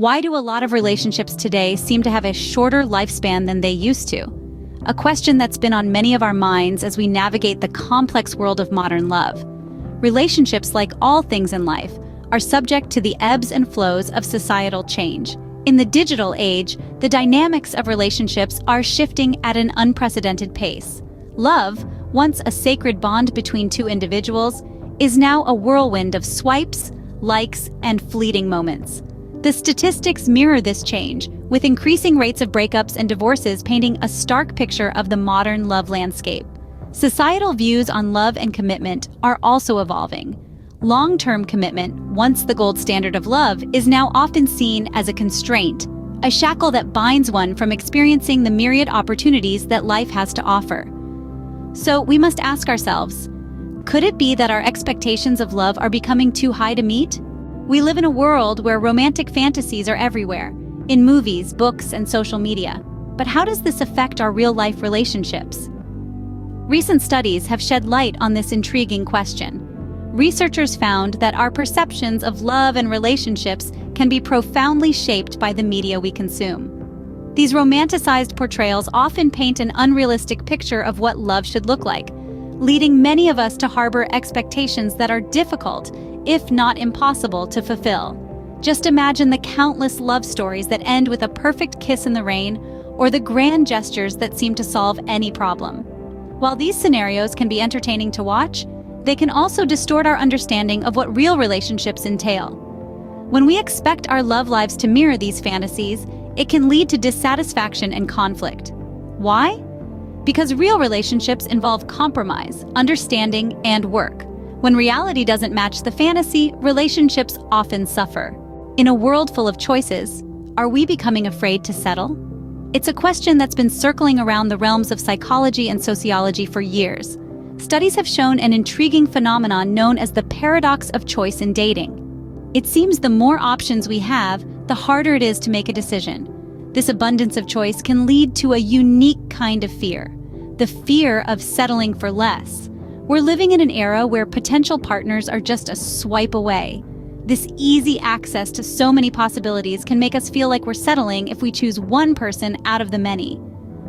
Why do a lot of relationships today seem to have a shorter lifespan than they used to? A question that's been on many of our minds as we navigate the complex world of modern love. Relationships, like all things in life, are subject to the ebbs and flows of societal change. In the digital age, the dynamics of relationships are shifting at an unprecedented pace. Love, once a sacred bond between two individuals, is now a whirlwind of swipes, likes, and fleeting moments. The statistics mirror this change, with increasing rates of breakups and divorces painting a stark picture of the modern love landscape. Societal views on love and commitment are also evolving. Long-term commitment, once the gold standard of love, is now often seen as a constraint, a shackle that binds one from experiencing the myriad opportunities that life has to offer. So we must ask ourselves, could it be that our expectations of love are becoming too high to meet? We live in a world where romantic fantasies are everywhere, in movies, books, and social media. But how does this affect our real-life relationships? Recent studies have shed light on this intriguing question. Researchers found that our perceptions of love and relationships can be profoundly shaped by the media we consume. These romanticized portrayals often paint an unrealistic picture of what love should look like, leading many of us to harbor expectations that are difficult, if not impossible, to fulfill. Just imagine the countless love stories that end with a perfect kiss in the rain, or the grand gestures that seem to solve any problem. While these scenarios can be entertaining to watch, they can also distort our understanding of what real relationships entail. When we expect our love lives to mirror these fantasies, it can lead to dissatisfaction and conflict. Why? Because real relationships involve compromise, understanding, and work. When reality doesn't match the fantasy, relationships often suffer. In a world full of choices, are we becoming afraid to settle? It's a question that's been circling around the realms of psychology and sociology for years. Studies have shown an intriguing phenomenon known as the paradox of choice in dating. It seems the more options we have, the harder it is to make a decision. This abundance of choice can lead to a unique kind of fear, the fear of settling for less. We're living in an era where potential partners are just a swipe away. This easy access to so many possibilities can make us feel like we're settling if we choose one person out of the many.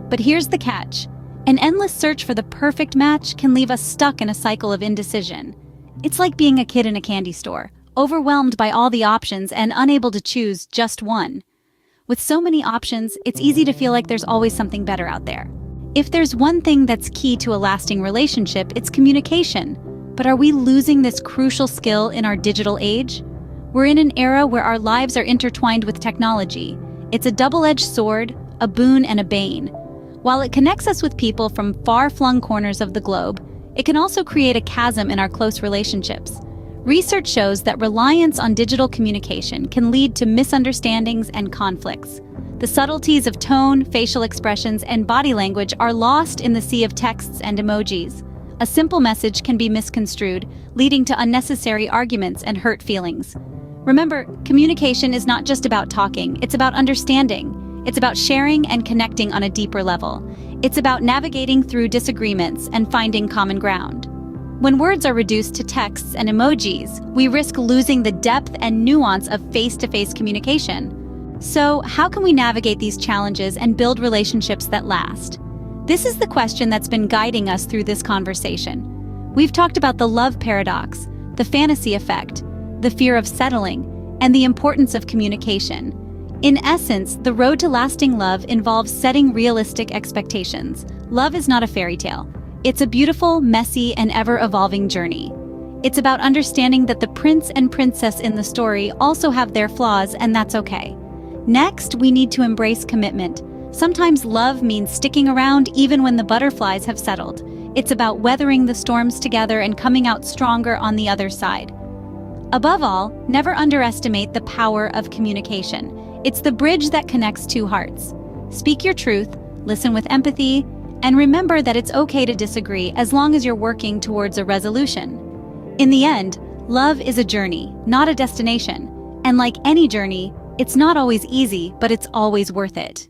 But here's the catch. An endless search for the perfect match can leave us stuck in a cycle of indecision. It's like being a kid in a candy store, overwhelmed by all the options and unable to choose just one. With so many options, it's easy to feel like there's always something better out there. If there's one thing that's key to a lasting relationship, it's communication. But are we losing this crucial skill in our digital age? We're in an era where our lives are intertwined with technology. It's a double-edged sword, a boon and a bane. While it connects us with people from far-flung corners of the globe, it can also create a chasm in our close relationships. Research shows that reliance on digital communication can lead to misunderstandings and conflicts. The subtleties of tone, facial expressions, and body language are lost in the sea of texts and emojis. A simple message can be misconstrued, leading to unnecessary arguments and hurt feelings. Remember, communication is not just about talking, it's about understanding. It's about sharing and connecting on a deeper level. It's about navigating through disagreements and finding common ground. When words are reduced to texts and emojis, we risk losing the depth and nuance of face-to-face communication. So, how can we navigate these challenges and build relationships that last? This is the question that's been guiding us through this conversation. We've talked about the love paradox, the fantasy effect, the fear of settling, and the importance of communication. In essence, the road to lasting love involves setting realistic expectations. Love is not a fairy tale. It's a beautiful, messy, and ever-evolving journey. It's about understanding that the prince and princess in the story also have their flaws, and that's okay. Next, we need to embrace commitment. Sometimes love means sticking around even when the butterflies have settled. It's about weathering the storms together and coming out stronger on the other side. Above all, never underestimate the power of communication. It's the bridge that connects two hearts. Speak your truth, listen with empathy, and remember that it's okay to disagree as long as you're working towards a resolution. In the end, love is a journey, not a destination. And like any journey, it's not always easy, but it's always worth it.